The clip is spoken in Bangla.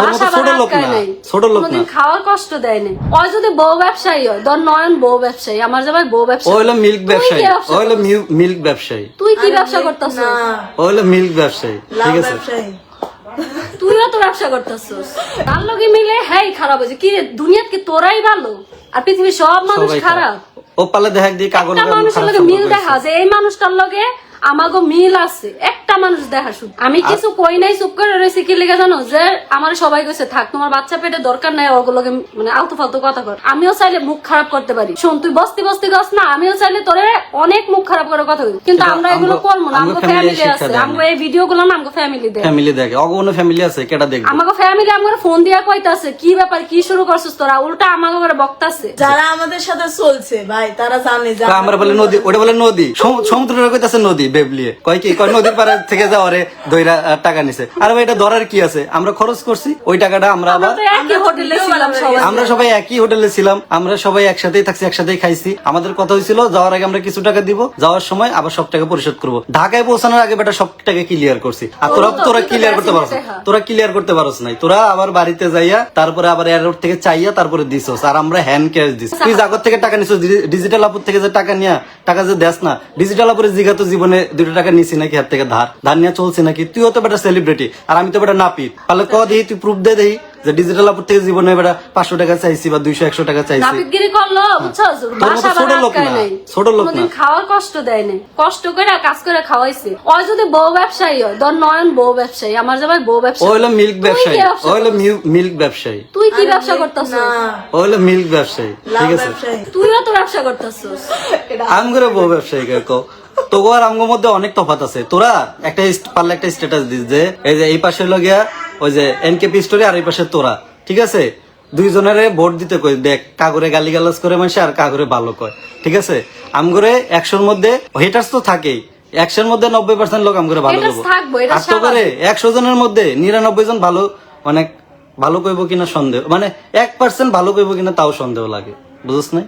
বাসা ভাড়া আটকায় নাই, কোনদিন খাওয়ার কষ্ট দেয় নাই। ওই যদি বউ ব্যবসায়ী হয়, ধর নয়ন বউ ব্যবসায়ী, আমার জামাই বউ ব্যবসায়ী, ও হলো মিল্ক ব্যবসায়ী, ও হলো মিল্ক ব্যবসায়ী। তুই কি ব্যবসা করতেছিস? ও হলো মিল্ক ব্যবসায়ী, ঠিক আছে? তুইও তো ব্যবসা করতেছিস। তার লগে মিলে হ্যাঁ খারাপ হয়েছে কি রে, দুনিয়াত কি তোরাই ভালো আর পৃথিবীর সব মানুষ সবাই খারাপ? ও পালে দেখা দিয়ে কাগজ একটা মানুষের লগে মিল দেখা যে এই মানুষটার লগে আমাগো মিল আছে, একটা মানুষ দেখা শুধু। আমি কিছু কই নাই, চুপ করে রয়েছি কি লেগে জানো, যে আমার সবাই কইছে থাক তোমার বাচ্চা পেটে দরকার নাই ওগুলোকে মানে আলতু ফালতু কথা কর। আমিও চাইলে মুখ খারাপ করতে পারি, শোন তুই বস্তি বস্তি গাছ না, আমিও চাইলে তোরে অনেক মুখ খারাপ করে কথা কই, কিন্তু আমরা এগুলো করবো না। আমাকে ফ্যামিলি আছে, আমরা এই ভিডিও গুলো না আমাকে ফ্যামিলি দেয়, ফ্যামিলি দেখে অগণ ফ্যামিলি আছে কেটা দেখবে। আমাকে ফ্যামিলি আমাকে ফোন দিয়া কইতাছে কি ব্যাপার, কি শুরু করছিস তোরা, উল্টা আমাকে করে বকতাছে। যারা আমাদের সাথে চলছে ভাই তারা জানে যে আমরা বলে নদী, ওটা বলে নদী, সমুদ্রের কইতাছে নদী বেবলিয়ে, কয় কি কয় নদীর পাড়ে থেকে যাওয়ারে দইরা টাকা নিছে। আর ভাই এটা ধরার কি আছে, আমরা খরচ করছি ওই টাকাটা, আমরা আবার একই হোটেলে ছিলাম সবাই, আমরা সবাই একই হোটেলে ছিলাম, আমরা সবাই একসাথেই থাকছি, একসাথেই খাইছি। আমাদের কথা হয়েছিল যাওয়ার আগে আমরা কিছু টাকা দিব, যাওয়ার সময় আবার সব টাকা পরিশোধ করবো। ঢাকায় পৌঁছানোর আগে বেটা সব টাকা ক্লিয়ার করছি। আর তোরা ক্লিয়ার করতে পারছ, তোরা ক্লিয়ার করতে পারছ নাই। তোরা আবার বাড়িতে যাইয়া তারপরে আবার এয়ারপোর্ট থেকে চাইয়া তারপরে দিছস, আর আমরা হ্যান্ড ক্যাশ দিছি। তুই জাগত থেকে টাকা নিছিস, ডিজিটাল আপুর থেকে যে টাকা নিয়া টাকা যে দেস না, ডিজিটাল আপুরে জিগা তো জীবনে 2 টাকা নিছি নাকি হাত থেকে ধার নিয়ে চলছে নাকি? তুইও তো বেটা সেলিব্রিটি আর আমি তো বেটা নাপিত। তাহলে ক দিই তুই প্রুফ দে দেই যে ডিজিটাল আপুর থেকে জীবনে বেটা 500 টাকা চাইছি বা 200-100 টাকা চাইছি। নাপিতগিরি করলো বুঝছস, বাসা ভাড়া আটকায় নাই, ছোট লোক না, কোনদিন খাওয়ার কষ্ট দেয় নাই, কষ্ট করে কাজ করে খাওয়াইছে। ওই যদি বউ ব্যবসায়ী হয়, ধর নয়ন বউ ব্যবসায়ী, আমার জামাই বউ ও ব্যবসায়ী, হলো মিল্ক ব্যবসায়ী, ও হলো মিল্ক ব্যবসায়ী। তুই কি ব্যবসা করতেছিস? ও হলো মিল্ক ব্যবসায়ী, ঠিক আছে? তুইও তো ব্যবসা করতেছিস। আম করে বউ ব্যবসায়ী কো তোগো আর আমগোর মধ্যে অনেক তফাৎ আছে। তোরা একটা পারলে একটা স্ট্যাটাস দিস যে এই যে এই পাশে লগিয়া ওই যে এনকেপি স্টোরি আর এই পাশে তোরা, ঠিক আছে? দুইজনের ভোট দিতে কই, দেখ কাগরে গালিগালাজ করে মানুষ আর কাগরে ভালো কয়, ঠিক আছে? আমগরে 100-র মধ্যে হেটার্স তো থাকেই, 100-র মধ্যে 90% লোক আমগরে ভালো Haters কইবো। থাকবো, এটা আর তো করে 100 জনের মধ্যে 99 জন ভালো, মানে ভালো কইবো কিনা সন্দেহ, মানে 1% ভালো কইবো কিনা তাও সন্দেহ লাগে, বুঝছ না?